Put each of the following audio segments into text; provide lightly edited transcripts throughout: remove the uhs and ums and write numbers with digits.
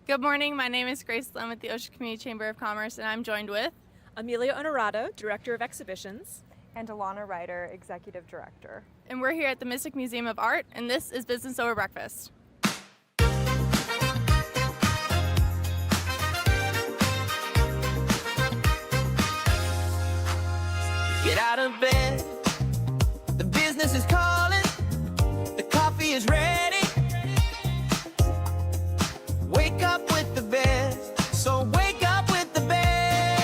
Good morning. My name is Grace Lum with the Ocean Community Chamber of Commerce, and I'm joined with Amelia Honorato, Director of Exhibitions. And Alana Ryder, Executive Director. and we're here at the Mystic Museum of Art, and this is Business Over Breakfast. Get out of bed, the business is calling, the coffee is ready. Wake up with the best, so wake up with the best.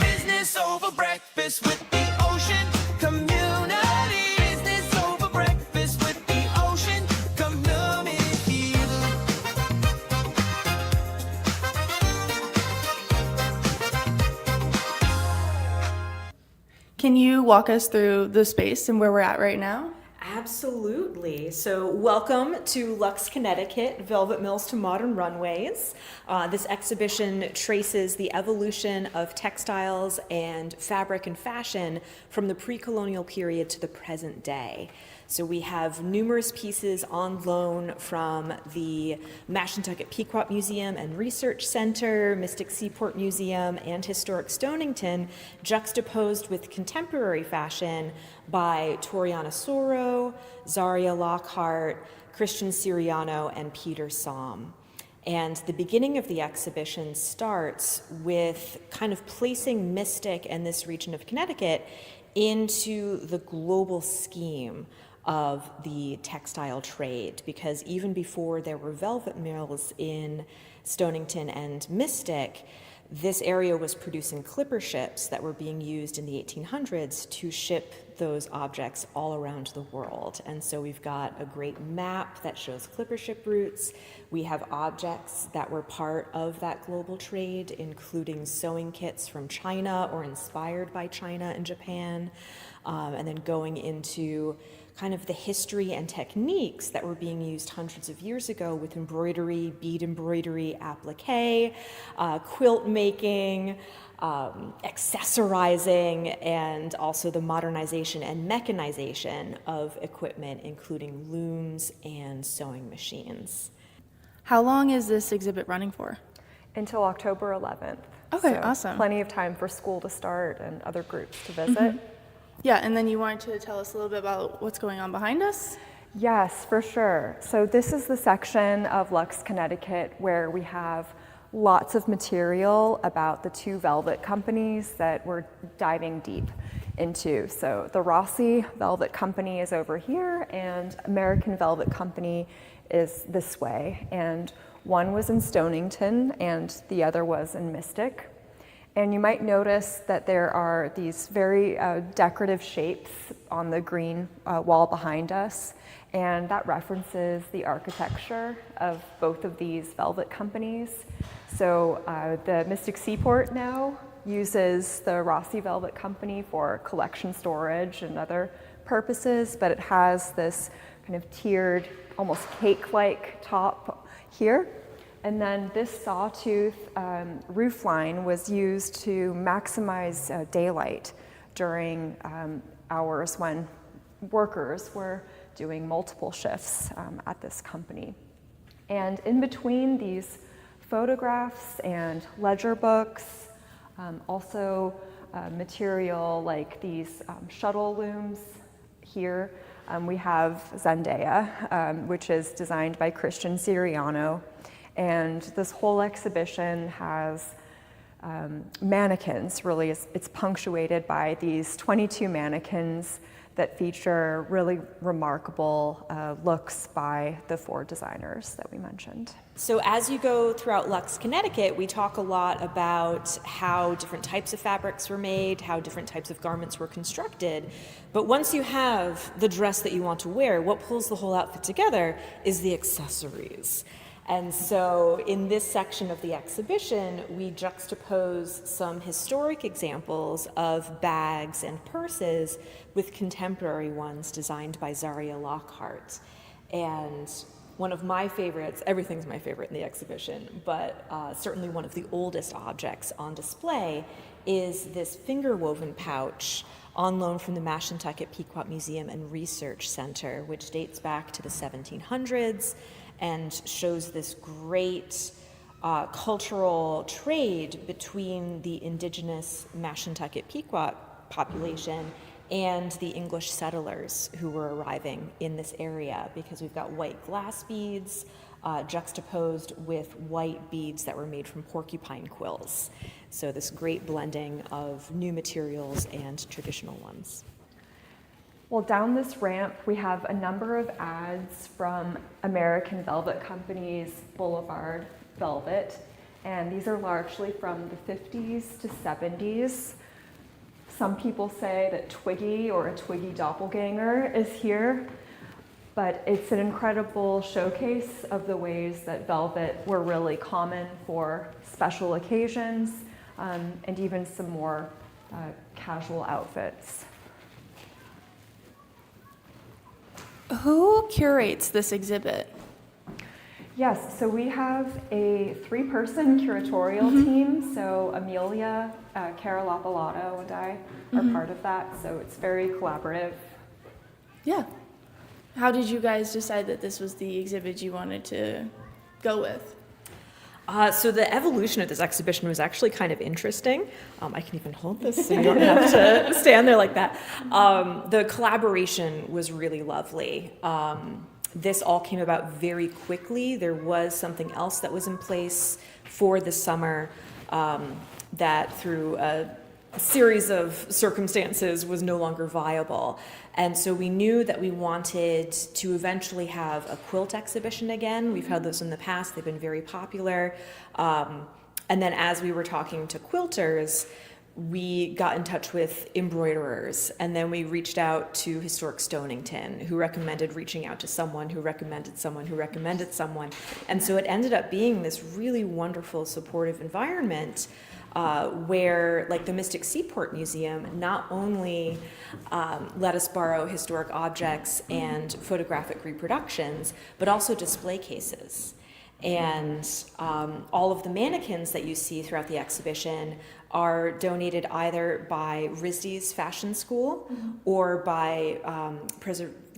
Business over breakfast with the Ocean Community. Business over breakfast with the Ocean Community. Can you walk us through the space and where we're at right now? Absolutely. So, welcome to Lux, Connecticut, Velvet Mills to Modern Runways. This exhibition traces the evolution of textiles and fabric and fashion from the pre-colonial period to the present day. So we have numerous pieces on loan from the Mashantucket Pequot Museum and Research Center, Mystic Seaport Museum, and Historic Stonington, juxtaposed with contemporary fashion by Toriana Soro, Zaria Lockhart, Christian Siriano, and Peter Somm. And the beginning of the exhibition starts with kind of placing Mystic and this region of Connecticut into the global scheme of the textile trade, because even before there were velvet mills in Stonington and Mystic, this area was producing clipper ships that were being used in the 1800s to ship those objects all around the world. And so we've got a great map that shows clipper ship routes. We have objects that were part of that global trade, including sewing kits from China or inspired by China and Japan, and then going into kind of the history and techniques that were being used hundreds of years ago with embroidery, bead embroidery, applique, quilt making, accessorizing, and also the modernization and mechanization of equipment, including looms and sewing machines. How long is this exhibit running for? Until October 11th. Okay, So awesome. Plenty of time for school to start and other groups to visit. Yeah, and then you wanted to tell us a little bit about what's going on behind us? Yes, for sure. So this is the section of Lux, Connecticut, where we have lots of material about the two velvet companies that we're diving deep into. So the Rossi Velvet Company is over here, and American Velvet Company is this way. And one was in Stonington, and the other was in Mystic. And you might notice that there are these very decorative shapes on the green wall behind us, and that references the architecture of both of these velvet companies. So the Mystic Seaport now uses the Rossi Velvet Company for collection storage and other purposes, but it has this kind of tiered, almost cake-like top here. And then this sawtooth roof line was used to maximize daylight during hours when workers were doing multiple shifts at this company. And in between these photographs and ledger books, also material like these shuttle looms here, we have Zendaya, which is designed by Christian Siriano. And this whole exhibition has mannequins, really. It's punctuated by these 22 mannequins that feature really remarkable looks by the four designers that we mentioned. So as you go throughout Lux, Connecticut, we talk a lot about how different types of fabrics were made, how different types of garments were constructed. But once you have the dress that you want to wear, what pulls the whole outfit together is the accessories. And so in this section of the exhibition, we juxtapose some historic examples of bags and purses with contemporary ones designed by Zaria Lockhart. And one of my favorites, everything's my favorite in the exhibition, but certainly one of the oldest objects on display is this finger woven pouch on loan from the Mashantucket Pequot Museum and Research Center, which dates back to the 1700s. and shows this great cultural trade between the indigenous Mashantucket Pequot population and the English settlers who were arriving in this area, because we've got white glass beads juxtaposed with white beads that were made from porcupine quills. So this great blending of new materials and traditional ones. Well, down this ramp, we have a number of ads from American velvet companies, Boulevard Velvet, and these are largely from the 50s to 70s. Some people say that Twiggy or a Twiggy doppelganger is here, but it's an incredible showcase of the ways that velvet were really common for special occasions, and even some more casual outfits. Who curates this exhibit? Yes, so we have a 3-person curatorial team. So Amelia, Cara Lapalato, and I are part of that. So it's very collaborative. Yeah. How did you guys decide that this was the exhibit you wanted to go with? So the evolution of this exhibition was actually kind of interesting. I can even hold this so you don't have to stand there like that. The collaboration was really lovely. This all came about very quickly. There was something else that was in place for the summer that through a series of circumstances was no longer viable. And so we knew that we wanted to eventually have a quilt exhibition again. We've had those in the past. They've been very popular. And then as we were talking to quilters, we got in touch with embroiderers, and then we reached out to Historic Stonington, who recommended reaching out to someone who recommended someone who recommended someone. And so it ended up being this really wonderful, supportive environment where, like the Mystic Seaport Museum, not only let us borrow historic objects and photographic reproductions, but also display cases. And all of the mannequins that you see throughout the exhibition are donated either by RISD's Fashion School or by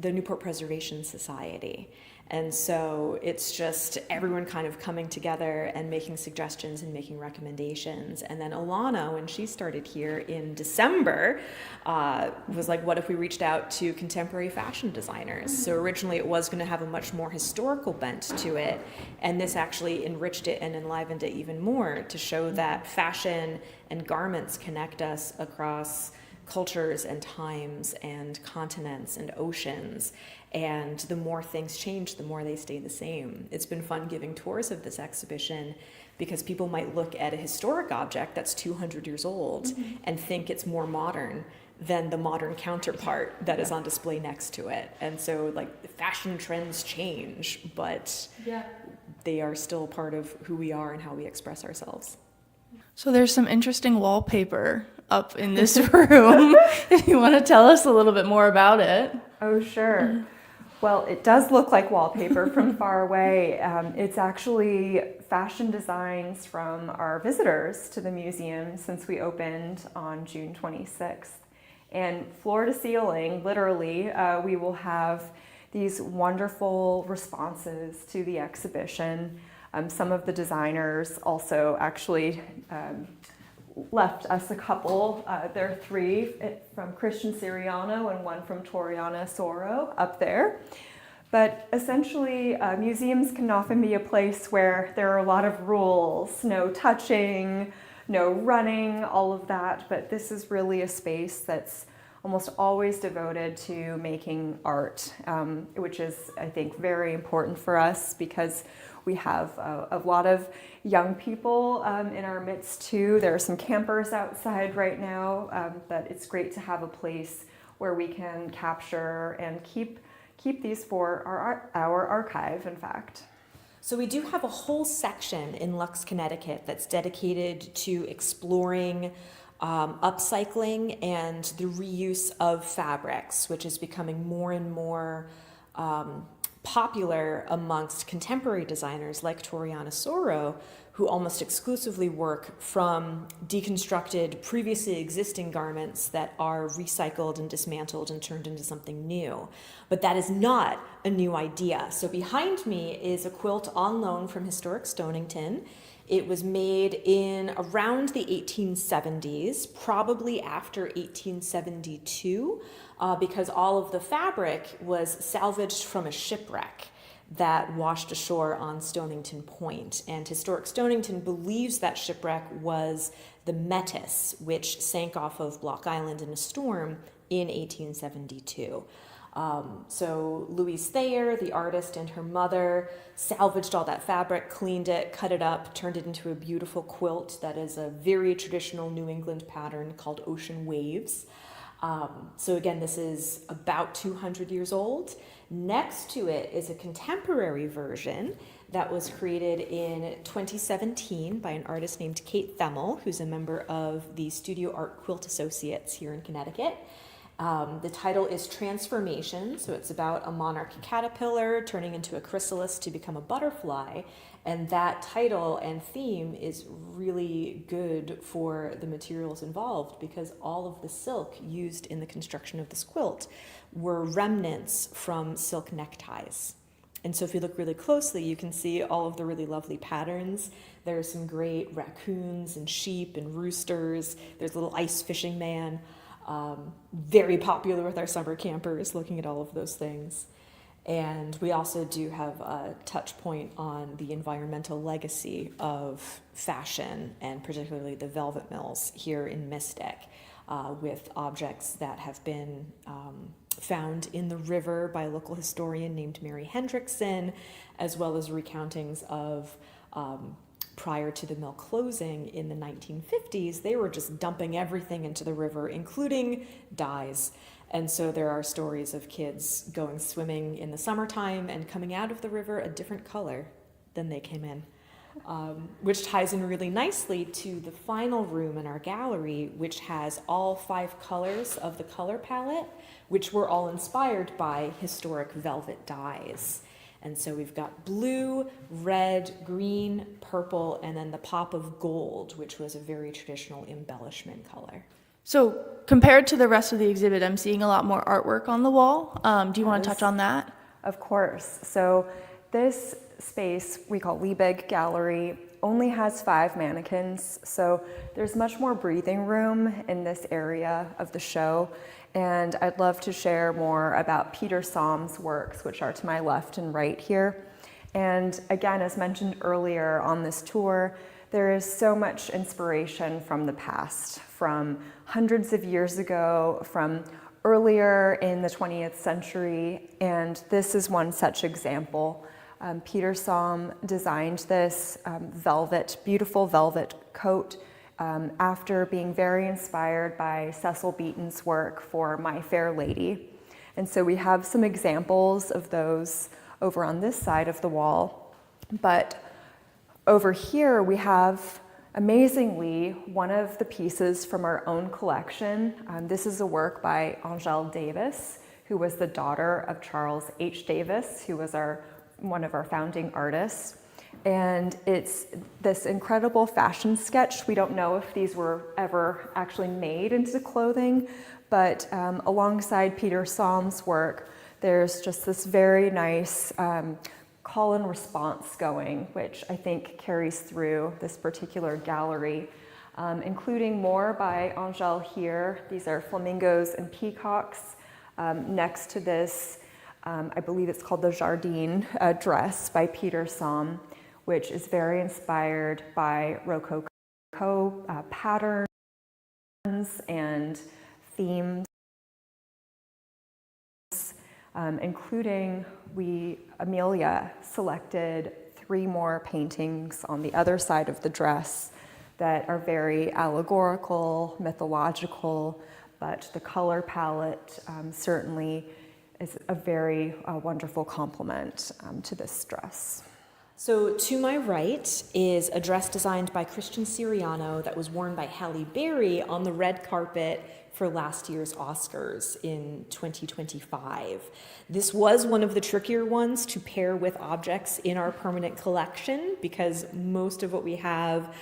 the Newport Preservation Society. And so it's just everyone kind of coming together and making suggestions and making recommendations. And then Alana, when she started here in December, was like, what if we reached out to contemporary fashion designers? So originally it was going to have a much more historical bent to it. And this actually enriched it and enlivened it even more to show that fashion and garments connect us across cultures and times and continents and oceans. And the more things change, the more they stay the same. It's been fun giving tours of this exhibition because people might look at a historic object that's 200 years old and think it's more modern than the modern counterpart that is on display next to it. And so, like, fashion trends change, but they are still part of who we are and how we express ourselves. So there's some interesting wallpaper up in this room. If you want to tell us a little bit more about it. Oh, sure. Well, it does look like wallpaper from far away. It's actually fashion designs from our visitors to the museum since we opened on June 26th. And floor to ceiling, literally, we will have these wonderful responses to the exhibition. Some of the designers also actually left us a couple. There are 3 from Christian Siriano and 1 from Toriana Soro up there. But essentially, museums can often be a place where there are a lot of rules, no touching, no running, all of that. But this is really a space that's almost always devoted to making art, which is, I think, very important for us because we have a lot of young people in our midst too. There are some campers outside right now, but it's great to have a place where we can capture and keep these for our archive, in fact. So we do have a whole section in Lux, Connecticut that's dedicated to exploring upcycling and the reuse of fabrics, which is becoming more and more popular amongst contemporary designers like Toriana Soro, who almost exclusively work from deconstructed, previously existing garments that are recycled and dismantled and turned into something new. But that is not a new idea. So behind me is a quilt on loan from Historic Stonington. It was made in around the 1870s, probably after 1872, because all of the fabric was salvaged from a shipwreck that washed ashore on Stonington Point. And Historic Stonington believes that shipwreck was the Metis, which sank off of Block Island in a storm in 1872. So Louise Thayer, the artist, and her mother salvaged all that fabric, cleaned it, cut it up, turned it into a beautiful quilt that is a very traditional New England pattern called Ocean Waves. So again, this is about 200 years old. Next to it is a contemporary version that was created in 2017 by an artist named Kate Themmel, who's a member of the Studio Art Quilt Associates here in Connecticut. The title is Transformation, so it's about a monarch caterpillar turning into a chrysalis to become a butterfly, and that title and theme is really good for the materials involved because all of the silk used in the construction of this quilt were remnants from silk neckties. And so if you look really closely, you can see all of the really lovely patterns. There are some great raccoons and sheep and roosters. There's a little ice fishing man. Very popular with our summer campers, looking at all of those things. And we also do have a touch point on the environmental legacy of fashion, and particularly the velvet mills here in Mystic, with objects that have been found in the river by a local historian named Mary Hendrickson, as well as recountings of prior to the mill closing in the 1950s, they were just dumping everything into the river, including dyes. And so there are stories of kids going swimming in the summertime and coming out of the river a different color than they came in, which ties in really nicely to the final room in our gallery, which has all 5 colors of the color palette, which were all inspired by historic velvet dyes. And so we've got blue, red, green, purple, and then the pop of gold, which was a very traditional embellishment color. So compared to the rest of the exhibit, I'm seeing a lot more artwork on the wall. Do you want to touch on that? Of course. So this space we call Liebig Gallery only has 5 mannequins, so there's much more breathing room in this area of the show. And I'd love to share more about Peter Som's works, which are to my left and right here. And again, as mentioned earlier on this tour, there is so much inspiration from the past, from hundreds of years ago, from earlier in the 20th century, and this is one such example. Peter Som designed this beautiful velvet coat after being very inspired by Cecil Beaton's work for My Fair Lady. And so we have some examples of those over on this side of the wall. But over here we have, amazingly, one of the pieces from our own collection. This is a work by Angèle Davis, who was the daughter of Charles H. Davis, who was one of our founding artists. And it's this incredible fashion sketch. We don't know if these were ever actually made into clothing, but alongside Peter Som's work, there's just this very nice call and response going, which I think carries through this particular gallery, including more by Angèle here. These are flamingos and peacocks. Next to this, I believe it's called the Jardine dress by Peter Som, which is very inspired by Rococo patterns and themes, including Amelia selected 3 more paintings on the other side of the dress that are very allegorical, mythological, but the color palette certainly is a very wonderful complement to this dress. So to my right is a dress designed by Christian Siriano that was worn by Halle Berry on the red carpet for last year's Oscars in 2025. This was one of the trickier ones to pair with objects in our permanent collection because most of what we have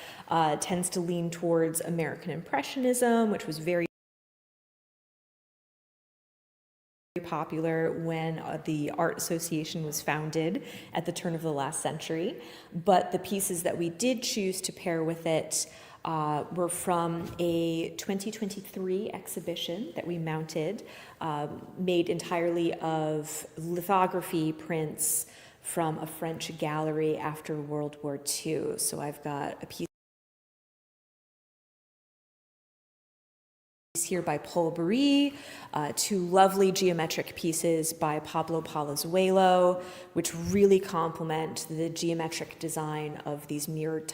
tends to lean towards American Impressionism, which was very popular when the Art Association was founded at the turn of the last century. But the pieces that we did choose to pair with it were from a 2023 exhibition that we mounted, made entirely of lithography prints from a French gallery after World War II. So I've got a piece here by Paul Barry, two lovely geometric pieces by Pablo Palazuelo, which really complement the geometric design of these mirrored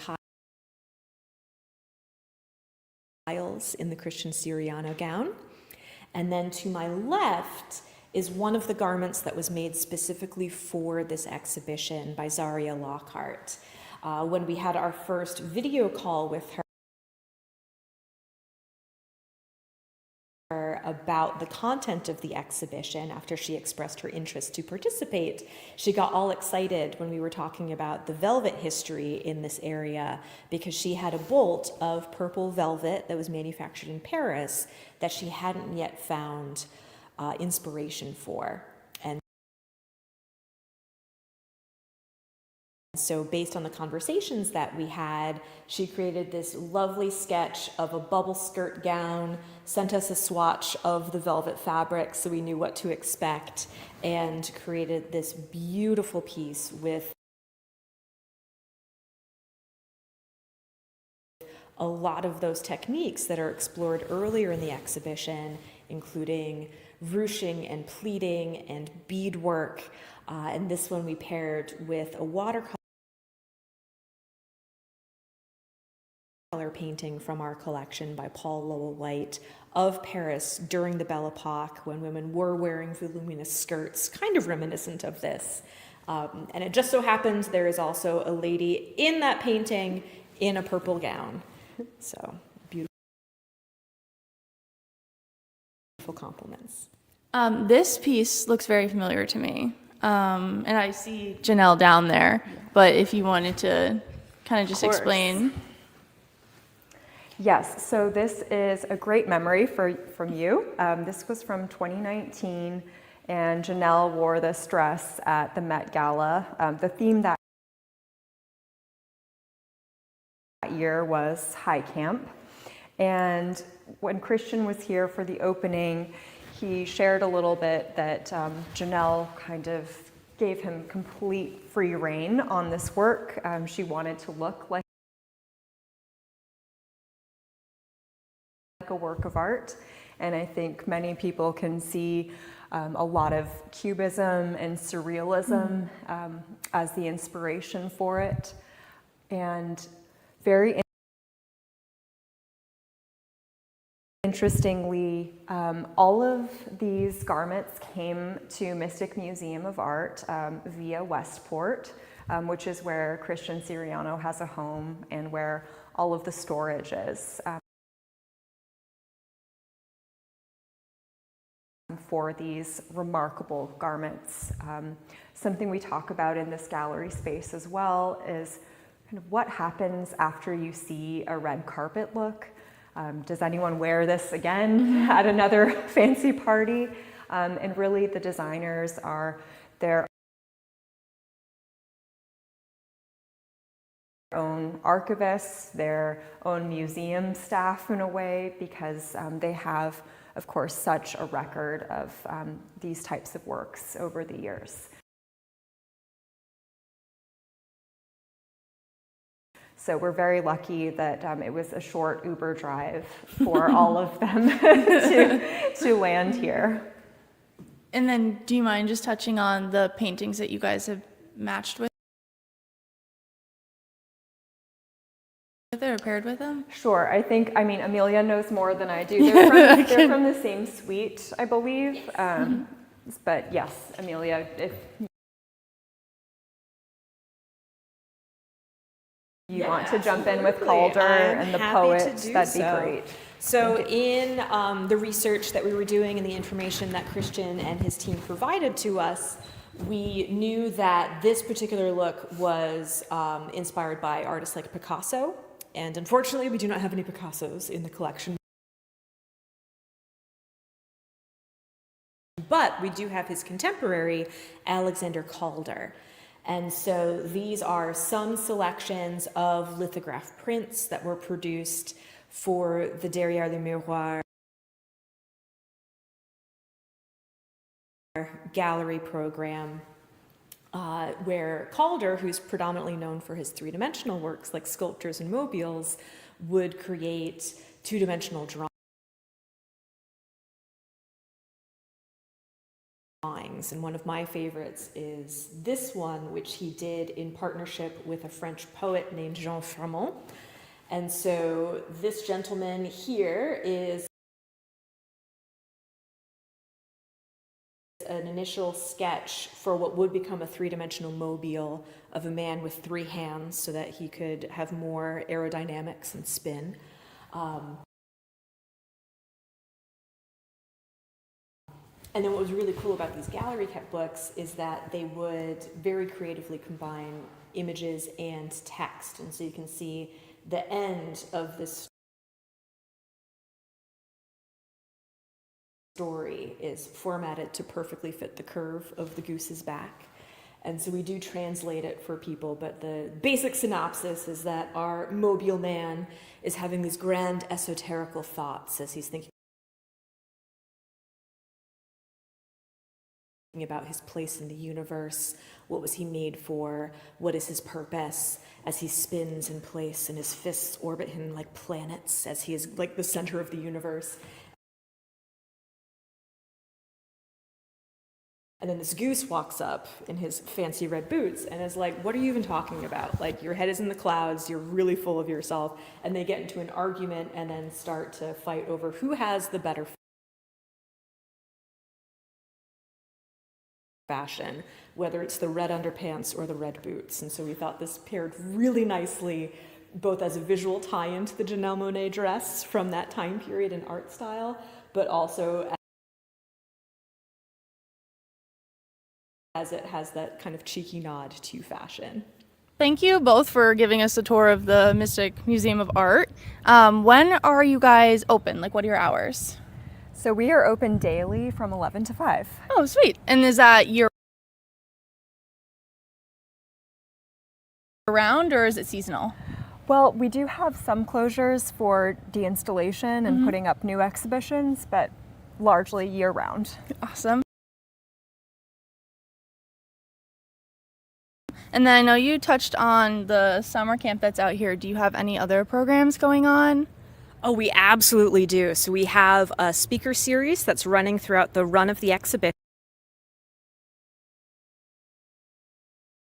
tiles in the Christian Siriano gown. And then to my left is one of the garments that was made specifically for this exhibition by Zaria Lockhart. When we had our first video call with her about the content of the exhibition after she expressed her interest to participate, she got all excited when we were talking about the velvet history in this area because she had a bolt of purple velvet that was manufactured in Paris that she hadn't yet found inspiration for. And so based on the conversations that we had, she created this lovely sketch of a bubble skirt gown, sent us a swatch of the velvet fabric so we knew what to expect, and created this beautiful piece with a lot of those techniques that are explored earlier in the exhibition, including ruching and pleating and beadwork. And this one we paired with a watercolor painting from our collection by Paul Lowell White of Paris during the Belle Epoque when women were wearing voluminous skirts, kind of reminiscent of this. And it just so happens there is also a lady in that painting in a purple gown. So beautiful compliments. This piece looks very familiar to me. And I see Janelle down there, but if you wanted to kind of just explain. Yes, so this is a great memory from you. This was from 2019, and Janelle wore this dress at the Met Gala. The theme that year was high camp, and when Christian was here for the opening, he shared a little bit that Janelle kind of gave him complete free rein on this work. She wanted to look like a work of art, and I think many people can see a lot of cubism and surrealism as the inspiration for it. And very interestingly, all of these garments came to Mystic Museum of Art via Westport, which is where Christian Siriano has a home and where all of the storage is. For these remarkable garments. Something we talk about in this gallery space as well is kind of what happens after you see a red carpet look. Does anyone wear this again at another fancy party? And really the designers are their own archivists, their own museum staff in a way, because they have, of course, such a record of these types of works over the years. So we're very lucky that it was a short Uber drive for all of them to land here. And then do you mind just touching on the paintings that you guys have matched with or paired with them? Sure. I mean, Amelia knows more than I do. They're from the same suite, I believe. But yes, Amelia, if you want to jump in with Calder and the poet, that'd be great. So in the research that we were doing and the information that Christian and his team provided to us, we knew that this particular look was inspired by artists like Picasso. And unfortunately, we do not have any Picassos in the collection. But we do have his contemporary, Alexander Calder. And so these are some selections of lithograph prints that were produced for the Derrière le Miroir gallery program, where Calder, who's predominantly known for his three-dimensional works like sculptures and mobiles, would create two-dimensional drawings. And one of my favorites is this one, which he did in partnership with a French poet named Jean Frémont. And so this gentleman here is an initial sketch for what would become a three-dimensional mobile of a man with three hands so that he could have more aerodynamics and spin. And then what was really cool about these gallery kept books is that they would very creatively combine images and text. And so you can see the end of this story is formatted to perfectly fit the curve of the goose's back. And so we do translate it for people, but the basic synopsis is that our mobile man is having these grand esoterical thoughts as he's thinking about his place in the universe, what was he made for, what is his purpose, as he spins in place and his fists orbit him like planets as he is like the center of the universe. And then this goose walks up in his fancy red boots and is like, what are you even talking about? Like, your head is in the clouds, you're really full of yourself. And they get into an argument and then start to fight over who has the better fashion, whether it's the red underpants or the red boots. And so we thought this paired really nicely, both as a visual tie-in to the Janelle Monáe dress from that time period and art style, but also as it has that kind of cheeky nod to fashion. Thank you both for giving us a tour of the Mystic Museum of Art. When are you guys open? Like, what are your hours? So we are open daily from 11 to 5. Oh, sweet. And is that year-round or is it seasonal? Well, we do have some closures for deinstallation and putting up new exhibitions, but largely year-round. Awesome. And then I know you touched on the summer camp that's out here. Do you have any other programs going on? Oh, we absolutely do. So we have a speaker series that's running throughout the run of the exhibition.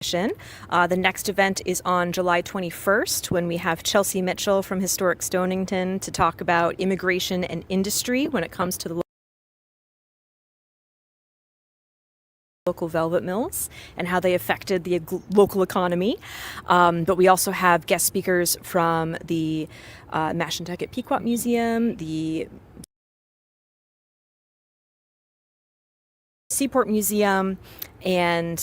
The next event is on July 21st when we have Chelsea Mitchell from Historic Stonington to talk about immigration and industry when it comes to the local velvet mills and how they affected the local economy. But we also have guest speakers from the Mashantucket Pequot Museum, the Seaport Museum, and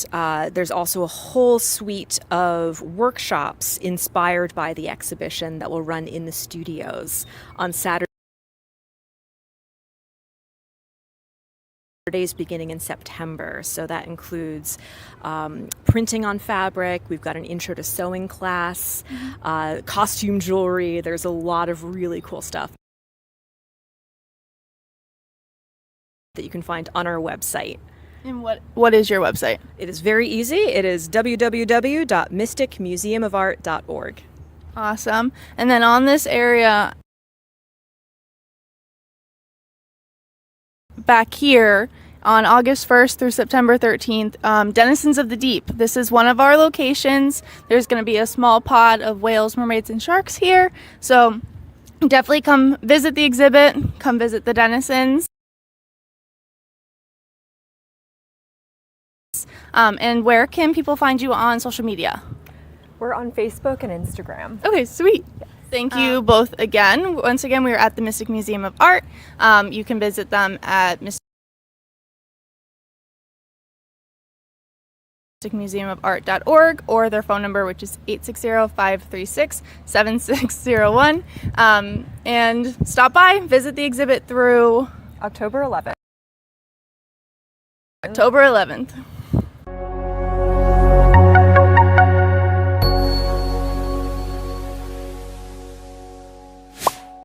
there's also a whole suite of workshops inspired by the exhibition that will run in the studios on Saturdays beginning in September. So that includes printing on fabric. We've got an intro to sewing class, costume jewelry. There's a lot of really cool stuff that you can find on our website. And what is your website? It is very easy. It is www.mysticmuseumofart.org. Awesome. And then on this area back here, on August 1st through September 13th, Denizens of the Deep. This is one of our locations. There's going to be a small pod of whales, mermaids, and sharks here. So definitely come visit the exhibit, come visit the Denizens. And where can people find you on social media? We're on Facebook and Instagram. Okay, sweet. Thank you both again. Once again, we are at the Mystic Museum of Art. You can visit them at mysticmuseumofart.org or their phone number, which is 860-536-7601. And stop by, visit the exhibit through October 11th. October 11th.